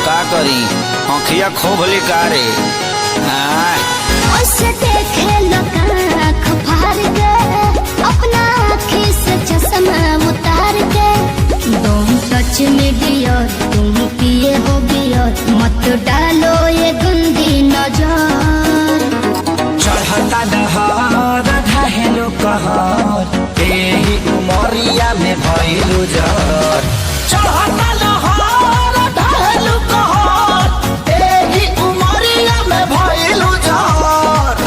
का करी आँखिया खोभली कारे देखे आँख फार के अपना आँखी से चश्मा उतार के तुम सच में डियर तुम पिए हो बियर मत डालो ये गंदी नजर। चढ़ता दहर ढहेलो कहर एही उमरिया में भइलु जर। चढ़ता दहर ढहेलो कहर एही उमरिया में भइलु जर।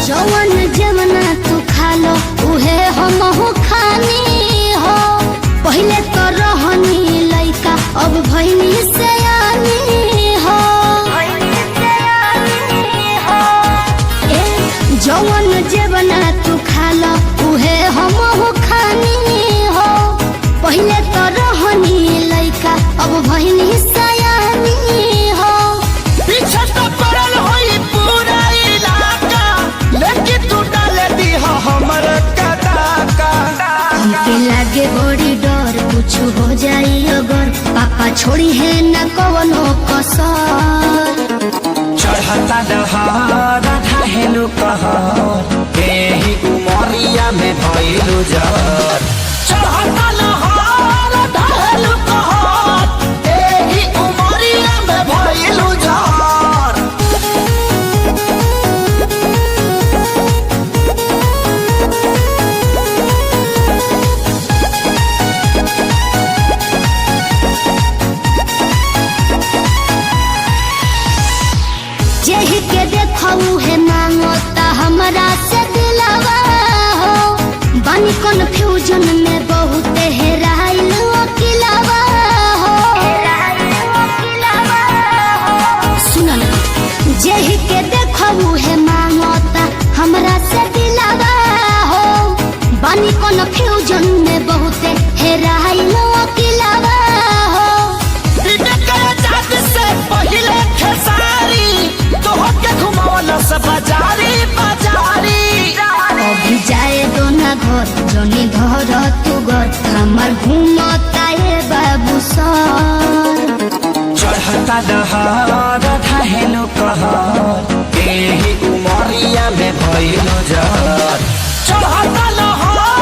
जवन जमना तू खा लो उहे हम हो खानी हो। पहले तो रहनी लइका अब भइनी सयानी हो। जवन जमना तू खा लो उहे हम हो खानी हो। पहले तो रहनी लइका अब भइनी सयानी हो। पीछे तो पड़ल होई पूरा इलाका लेकिन तू डाले दी हमर कदाका। हमके लागे बड़ी डर कुछ हो जाई अगर पापा छोड़ी है न कवनो कसर। चढ़ता दहर ढहेलो कहर एही उमरिया में भइलु जर। चढ़ता दहर ढहेलो कहर एही उमरिया में भइलु जर। जेहि के देखऊ है मांगता हमरा से दिलवा हो। बानी कन्फ्यूजन में बहुत हेराइल अकेलावा हो। सुन ना जेहि के देखऊ है मांगता हमरा से दिलवा हो। बानी कन्फ्यूजन में बहुत हेराइल अकेलावा हो। पहिले खेसारी तोहके घुमावला से बाजारी बाजारी। अभी जाए दो ना घर जनी धर तू घर हमार घूमता ये बाबू सर। चढ़ता दहर ढहेलो कहर एही उमरिया में भइलु जर। चढ़ता दहर